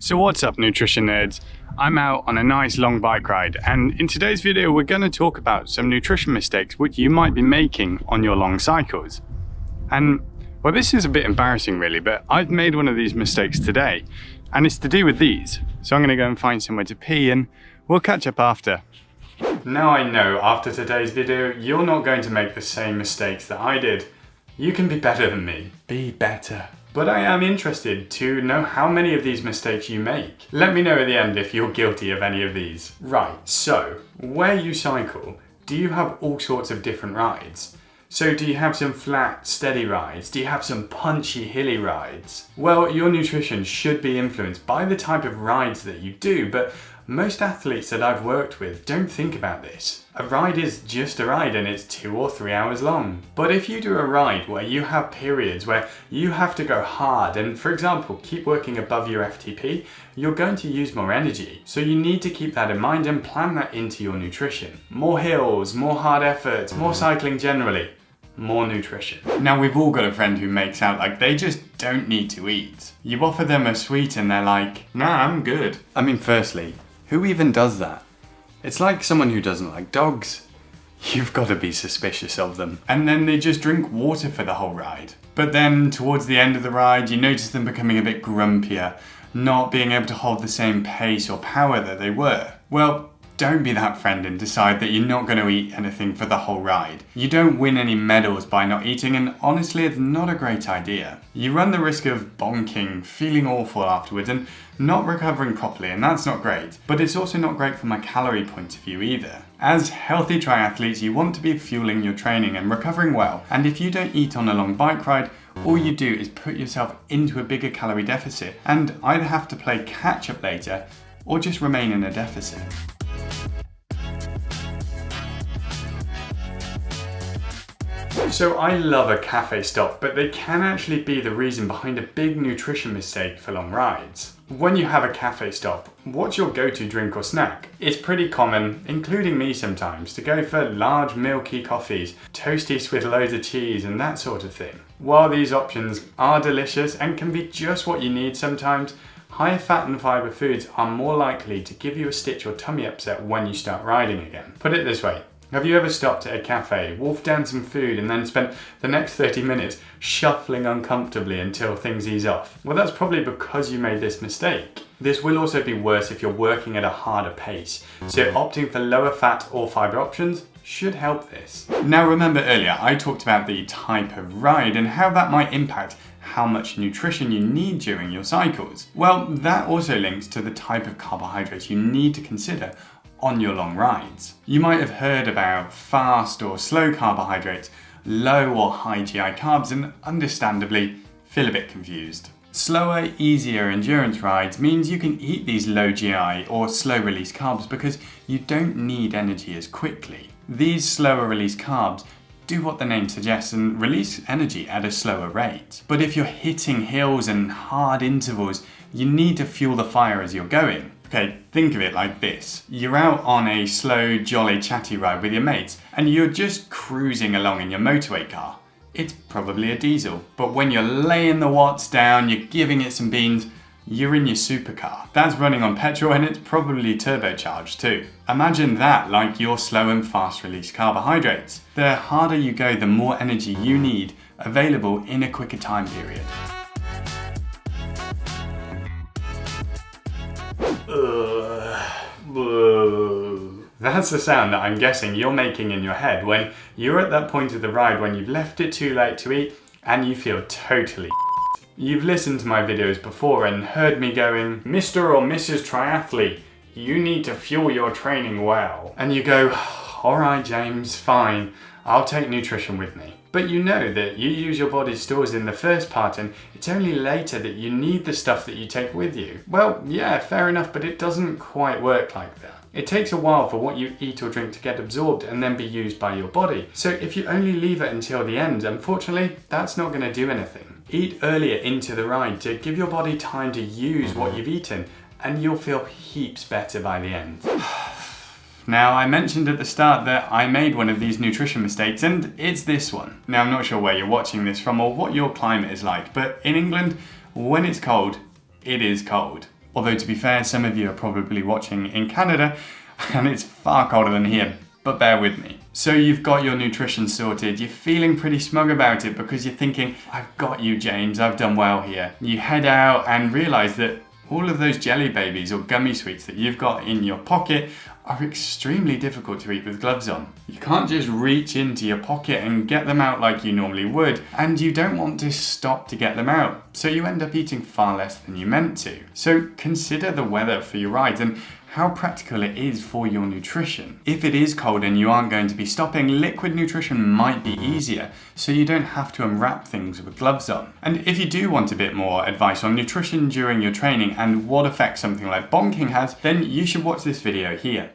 So what's up, nutrition nerds? I'm out on a nice long bike ride, and in today's video we're going to talk about some nutrition mistakes which you might be making on your long cycles. And well, this is a bit embarrassing really, but I've made one of these mistakes today, and it's to do with these. So I'm going to go and find somewhere to pee and we'll catch up after. Now I know after today's video you're not going to make the same mistakes that I did. You can be better than me. Be better. But I am interested to know how many of these mistakes you make. Let me know at the end if you're guilty of any of these. Right, so where you cycle, do you have all sorts of different rides? So do you have some flat, steady rides? Do you have some punchy, hilly rides? Well, your nutrition should be influenced by the type of rides that you do, but most athletes that I've worked with don't think about this. A ride is just a ride and it's 2 or 3 hours long. But if you do a ride where you have periods where you have to go hard and, for example, keep working above your FTP, you're going to use more energy. So you need to keep that in mind and plan that into your nutrition. More hills, more hard efforts, more cycling generally, more nutrition. Now, we've all got a friend who makes out like they just don't need to eat. You offer them a sweet and they're like, nah, I'm good. I mean, firstly, who even does that? It's like someone who doesn't like dogs. You've got to be suspicious of them. And then they just drink water for the whole ride. But then towards the end of the ride, you notice them becoming a bit grumpier, not being able to hold the same pace or power that they were. Well, don't be that friend and decide that you're not going to eat anything for the whole ride. You don't win any medals by not eating, and honestly, it's not a great idea. You run the risk of bonking, feeling awful afterwards, and not recovering properly, and that's not great. But it's also not great from a calorie point of view either. As healthy triathletes, you want to be fueling your training and recovering well, and if you don't eat on a long bike ride, all you do is put yourself into a bigger calorie deficit and either have to play catch up later or just remain in a deficit. So I love a cafe stop, but they can actually be the reason behind a big nutrition mistake for long rides. When you have a cafe stop, what's your go-to drink or snack? It's pretty common, including me sometimes, to go for large milky coffees, toasties with loads of cheese and that sort of thing. While these options are delicious and can be just what you need sometimes, high fat and fibre foods are more likely to give you a stitch or tummy upset when you start riding again. Put it this way. Have you ever stopped at a cafe, wolfed down some food and then spent the next 30 minutes shuffling uncomfortably until things ease off? Well, that's probably because you made this mistake. This will also be worse if you're working at a harder pace, so opting for lower fat or fibre options should help this. Now, remember earlier I talked about the type of ride and how that might impact how much nutrition you need during your cycles. Well, that also links to the type of carbohydrates you need to consider on your long rides. You might have heard about fast or slow carbohydrates, low or high GI carbs, and understandably feel a bit confused. Slower, easier endurance rides means you can eat these low GI or slow release carbs because you don't need energy as quickly. These slower release carbs do what the name suggests and release energy at a slower rate. But if you're hitting hills and hard intervals, you need to fuel the fire as you're going. Okay, think of it like this. You're out on a slow, jolly, chatty ride with your mates and you're just cruising along in your motorway car. It's probably a diesel, but when you're laying the watts down, you're giving it some beans, you're in your supercar. That's running on petrol and it's probably turbocharged too. Imagine that like your slow and fast release carbohydrates. The harder you go, the more energy you need available in a quicker time period. That's the sound that I'm guessing you're making in your head when you're at that point of the ride when you've left it too late to eat and you feel totally You've listened to my videos before and heard me going, Mr. or Mrs. Triathlete, you need to fuel your training well. And you go, alright James, fine, I'll take nutrition with me. But you know that you use your body's stores in the first part and it's only later that you need the stuff that you take with you. Well, yeah, fair enough, but it doesn't quite work like that. It takes a while for what you eat or drink to get absorbed and then be used by your body. So if you only leave it until the end, unfortunately, that's not going to do anything. Eat earlier into the ride to give your body time to use what you've eaten and you'll feel heaps better by the end. Now, I mentioned at the start that I made one of these nutrition mistakes, and it's this one. Now, I'm not sure where you're watching this from or what your climate is like, but in England, when it's cold, it is cold. Although to be fair, some of you are probably watching in Canada and it's far colder than here, but bear with me. So you've got your nutrition sorted, you're feeling pretty smug about it because you're thinking, I've got you, James, I've done well here. You head out and realize that all of those jelly babies or gummy sweets that you've got in your pocket are extremely difficult to eat with gloves on. You can't just reach into your pocket and get them out like you normally would, and you don't want to stop to get them out, so you end up eating far less than you meant to. So consider the weather for your rides and how practical it is for your nutrition. If it is cold and you aren't going to be stopping, liquid nutrition might be easier, so you don't have to unwrap things with gloves on. And if you do want a bit more advice on nutrition during your training and what effect something like bonking has, then you should watch this video here.